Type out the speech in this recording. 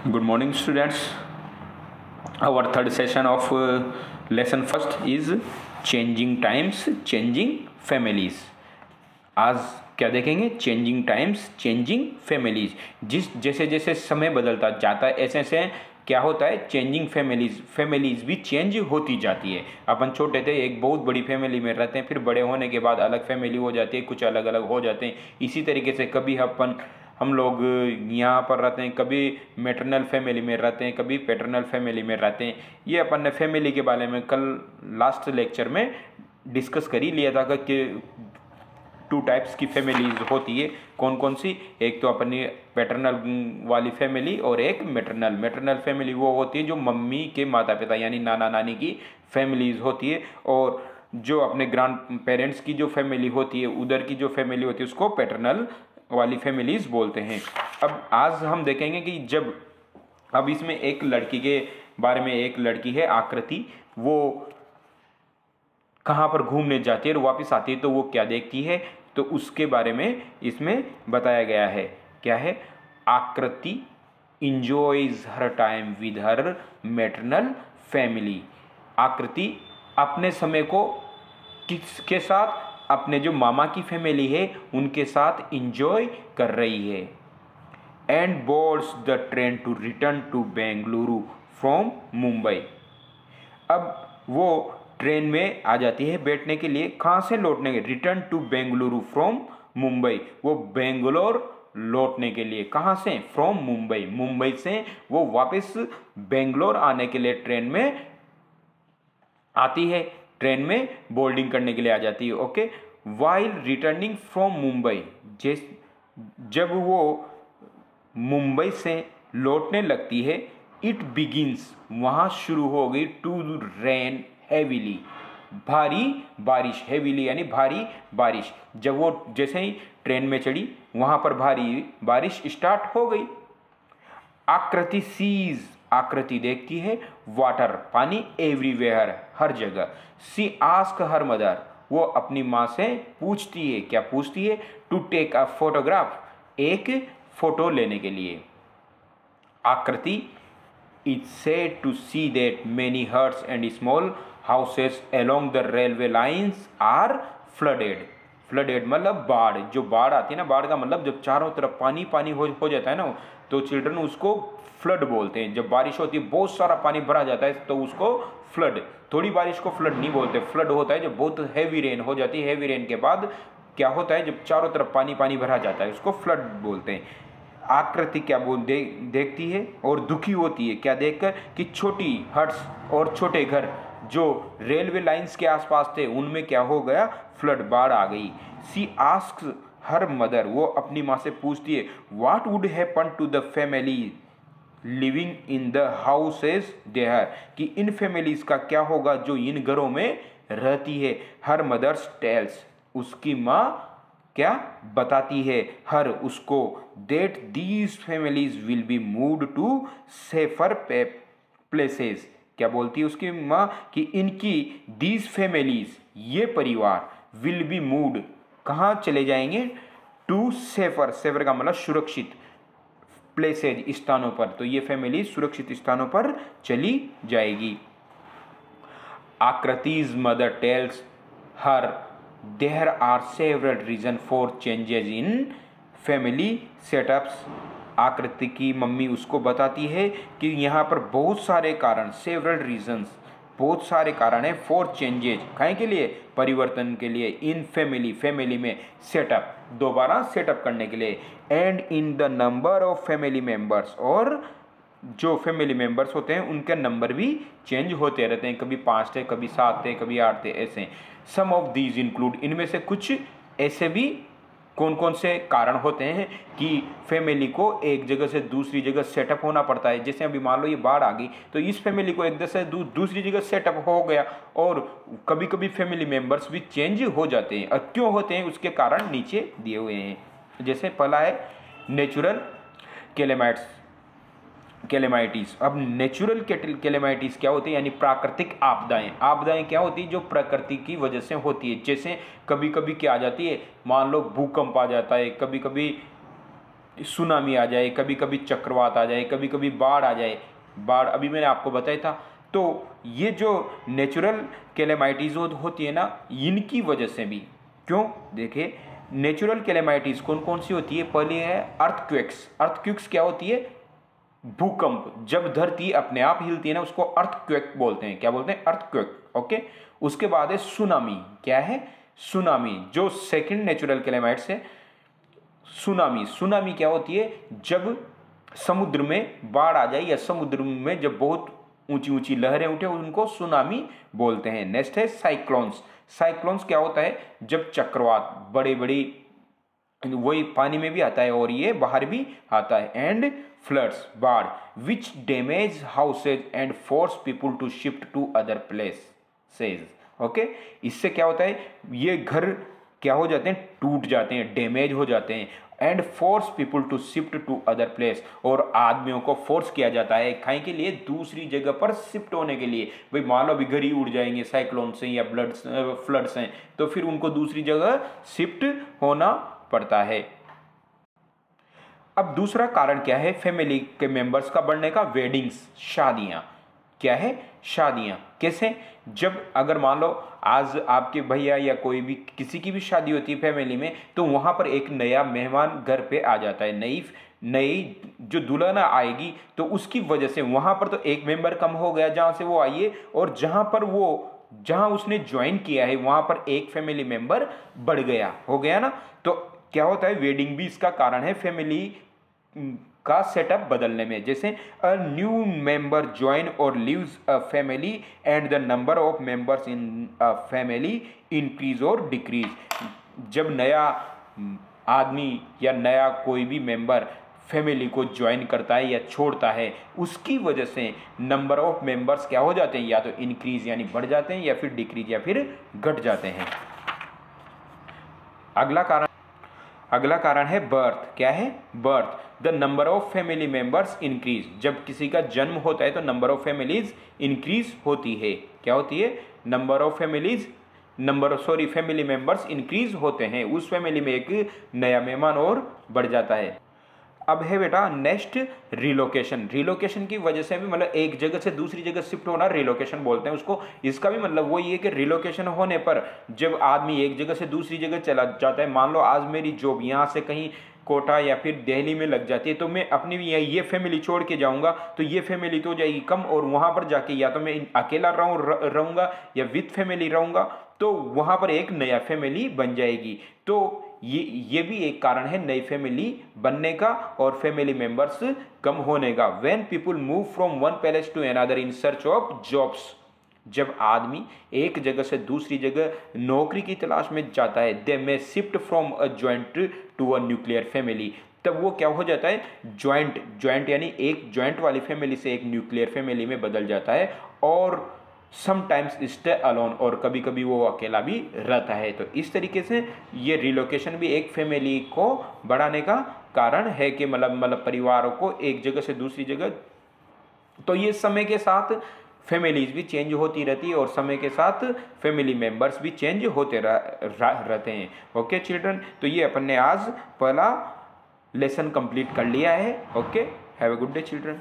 Good morning, students. Our third session of lesson first is changing times, changing families. आज क्या देखेंगे? Changing times, changing families. जैसे जैसे समय बदलता जाता है ऐसे ऐसे क्या होता है? चेंजिंग फैमिलीज भी चेंज होती जाती है. अपन छोटे थे एक बहुत बड़ी फैमिली में रहते हैं, फिर बड़े होने के बाद अलग फैमिली हो जाती है, कुछ अलग अलग हो जाते हैं. इसी तरीके से कभी हम लोग यहाँ पर रहते हैं, कभी मैटरनल फैमिली में रहते हैं, कभी पैटर्नल फैमिली में रहते हैं. ये अपन ने फैमिली के बारे में कल लास्ट लेक्चर में डिस्कस कर ही लिया था कि 2 टाइप्स की फैमिलीज होती है. कौन कौन सी? एक तो अपनी पैटर्नल वाली फैमिली और एक मैटरनल फैमिली वो होती है जो मम्मी के माता पिता यानी नाना नानी की फैमिलीज होती है, और जो अपने ग्रैंड पेरेंट्स की जो फैमिली होती है, उधर की जो फैमिली होती है उसको पैटर्नल वाली फैमिलीज बोलते हैं. अब आज हम देखेंगे कि अब इसमें एक लड़की के बारे में. एक लड़की है आकृति, वो कहाँ पर घूमने जाती है और वापस आती है तो वो क्या देखती है, तो उसके बारे में इसमें बताया गया है. क्या है? आकृति enjoys her time with her maternal family. आकृति अपने समय को किसके साथ? अपने जो मामा की फैमिली है उनके साथ इंजॉय कर रही है. And boards the train to return to Bengaluru from Mumbai. अब वो ट्रेन में आ जाती है बैठने के लिए. कहाँ से लौटने के? Return to Bengaluru from Mumbai. वो बेंगलोर लौटने के लिए. कहाँ से? फ्रॉम मुंबई. मुंबई से वो वापस बेंगलोर आने के लिए ट्रेन में आती है. ट्रेन में बोर्डिंग करने के लिए आ जाती है. Okay. While returning from Mumbai, जब वो मुंबई से लौटने लगती है, इट बिगिंस, वहाँ शुरू हो गई, टू रेन हेविली, भारी बारिश. हेविली यानी भारी बारिश. जब वो जैसे ही ट्रेन में चढ़ी वहाँ पर भारी बारिश स्टार्ट हो गई. आकृति सीज, आकृति देखती है, वाटर, पानी, एवरीवेयर, हर जगह. सी आस्क हर मदर, वो अपनी माँ से पूछती है. क्या पूछती है? टू टेक अ फोटोग्राफ, एक फोटो लेने के लिए. Aakriti is said to see that many huts and small houses along the railway lines are flooded. Flooded मतलब बाढ़. जो बाढ़ आती है ना, बाढ़ का मतलब जब चारों तरफ पानी पानी हो जाता है ना, तो चिल्ड्रन उसको फ्लड बोलते हैं. जब बारिश होती है बहुत सारा पानी भरा जाता है तो उसको फ्लड. थोड़ी बारिश को फ्लड नहीं बोलते. फ्लड होता है जब बहुत हैवी रेन हो जाती है. हैवी रेन के बाद क्या होता है? जब चारों तरफ पानी पानी भरा जाता है उसको फ्लड बोलते हैं. आकृति क्या देखती है और दुखी होती है. क्या देखकर? कि छोटी हट्स और छोटे घर जो रेलवे लाइंस के आसपास थे उनमें क्या हो गया? फ्लड, बाढ़ आ गई. सी आस्क्स हर मदर, वो अपनी माँ से पूछती है, what would happen to the family living in the houses there, कि इन फैमिलीज का क्या होगा जो इन घरों में रहती है. हर मदर्स टेल्स, उसकी माँ क्या बताती है? हर, उसको, that these families will be moved to safer places. क्या बोलती है उसकी माँ? कि इनकी दीज फैमिलीज, ये परिवार, विल बी मूव्ड, कहाँ चले जाएंगे? टू सेफर, सेफर का मतलब सुरक्षित, प्लेसेज, स्थानों पर. तो ये फैमिली सुरक्षित स्थानों पर चली जाएगी. आकृति's mother tells her there are several reasons for changes in family setups. आकृति की मम्मी उसको बताती है कि यहाँ पर बहुत सारे कारण, सेवरल रीजंस, बहुत सारे कारण है, फॉर चेंजेज, कहीं के लिए? परिवर्तन के लिए. इन फैमिली, फैमिली में, सेटअप, दोबारा सेटअप करने के लिए. And in the number of family members, और जो फैमिली मेंबर्स होते हैं उनके नंबर भी चेंज होते रहते हैं. कभी 5 थे, कभी 7 थे, कभी 8 थे, ऐसे. सम ऑफ दीज इंक्लूड, इनमें से कुछ ऐसे भी कौन कौन से कारण होते हैं कि फैमिली को एक जगह से दूसरी जगह सेटअप होना पड़ता है. जैसे अभी मान लो ये बाढ़ आ गई तो इस फैमिली को एक जगह से दूसरी जगह सेटअप हो गया, और कभी कभी फैमिली मेंबर्स भी चेंज हो जाते हैं. और क्यों होते हैं उसके कारण नीचे दिए हुए हैं. जैसे पहला है नेचुरल कैलेमाइटीज. अब नेचुरल कैलेमाइटीज क्या होती है? यानी प्राकृतिक आपदाएं. आपदाएं क्या होती है? जो प्रकृति की वजह से होती है. जैसे कभी कभी क्या आ जाती है? मान लो भूकंप आ जाता है, कभी कभी सुनामी आ जाए, कभी कभी चक्रवात आ जाए, कभी कभी बाढ़ आ जाए। बाढ़ अभी मैंने आपको बताया था। तो ये जो नेचुरल कैलेमाइटीज होती है ना, इनकी वजह से भी, क्यों, देखिए नेचुरल कैलेमाइटीज कौन कौन सी होती है। पहले है अर्थक्वेक्स। अर्थक्वेक्स क्या होती है? भूकंप। जब धरती अपने आप हिलती है ना, उसको अर्थक्वेक बोलते हैं। क्या बोलते हैं? अर्थक्वेक। ओके। उसके बाद है सुनामी। क्या है? सुनामी, जो सेकंड नेचुरल कैलेमाइट्स है। सुनामी, सुनामी क्या होती है? जब समुद्र में बाढ़ आ जाए या समुद्र में जब बहुत ऊंची ऊंची लहरें उठे, उनको सुनामी बोलते हैं। नेक्स्ट है साइक्लोन्स। साइक्लोन्स क्या होता है? जब चक्रवात, बड़े बड़ी, वही पानी में भी आता है और ये बाहर भी आता है। एंड फ्लड्स, बाढ़, which damage houses and force people to shift to other places. Okay. इससे क्या होता है? ये घर क्या हो जाते हैं? टूट जाते हैं, डैमेज हो जाते हैं। And force people to shift to other place, और आदमियों को फोर्स किया जाता है कहीं के लिए? दूसरी जगह पर शिफ्ट होने के लिए। भाई मान लो अभी घर ही उड़ जाएंगे साइक्लोन से या फ्लड्स हैं, तो फिर उनको दूसरी जगह शिफ्ट होना पड़ता है। अब दूसरा कारण क्या है फैमिली के मेंबर्स का बढ़ने का? वेडिंग्स, शादियां। क्या है? शादियां। कैसे? जब अगर मान लो आज आपके भैया या कोई भी किसी की भी शादी होती है फैमिली में, तो वहां पर एक नया मेहमान घर पे आ जाता है। नई जो दुल्हन आएगी, तो उसकी वजह से वहां पर तो एक मेंबर कम हो गया जहां से वो आई है, और जहां उसने ज्वाइन किया है वहां पर एक फैमिली मेंबर बढ़ गया, हो गया ना। तो क्या होता है? वेडिंग भी इसका कारण है फैमिली का सेटअप बदलने में। जैसे अ न्यू मेंबर ज्वाइन और leaves a family and the number of members in a family increase और डिक्रीज। जब नया आदमी या नया कोई भी मेंबर फैमिली को ज्वाइन करता है या छोड़ता है, उसकी वजह से नंबर ऑफ मेंबर्स क्या हो जाते हैं? या तो इंक्रीज यानी बढ़ जाते हैं, या फिर डिक्रीज या फिर घट जाते हैं। अगला कारण है बर्थ। क्या है? Birth. The number of family members increase. जब किसी का जन्म होता है तो नंबर ऑफ फैमिलीज इंक्रीज होती है। क्या होती है? फैमिली मेंबर्स इंक्रीज होते हैं। उस फैमिली में एक नया मेहमान और बढ़ जाता है। अब है बेटा नेक्स्ट रिलोकेशन। रिलोकेशन की वजह से भी मतलब एक जगह से दूसरी जगह शिफ्ट होना रिलोकेशन बोलते हैं उसको। इसका भी मतलब वही है कि रिलोकेशन होने पर जब आदमी एक जगह से दूसरी जगह चला जाता है, मान लो आज मेरी जॉब यहाँ से कहीं कोटा या फिर दिल्ली में लग जाती है, तो मैं अपनी ये फैमिली छोड़ के जाऊंगा, तो ये फैमिली तो हो जाएगी कम, और वहां पर जाके या तो मैं अकेला रहूंगा या विद फैमिली रहूंगा, तो वहां पर एक नया फैमिली बन जाएगी। तो ये भी एक कारण है नई फैमिली बनने का और फैमिली मेंबर्स कम होने का। When people move from one place to another in search of jobs. जब आदमी एक जगह से दूसरी जगह नौकरी की तलाश में जाता है, they may shift from a joint to a nuclear family. तब वो क्या हो जाता है? ज्वाइंट यानी एक ज्वाइंट वाली फैमिली से एक न्यूक्लियर फैमिली में बदल जाता है। और समटाइम्स स्टे अलोन, और कभी कभी वो अकेला भी रहता है। तो इस तरीके से ये रिलोकेशन भी एक फैमिली को बढ़ाने का कारण है कि मतलब परिवारों को एक जगह से दूसरी जगह। तो ये समय के साथ फैमिलीज भी चेंज होती रहती है और समय के साथ फैमिली मेंबर्स भी चेंज होते रहते हैं। ओके चिल्ड्रन, तो ये अपन ने आज पहला लेसन कंप्लीट कर लिया है। Okay, have a good day children.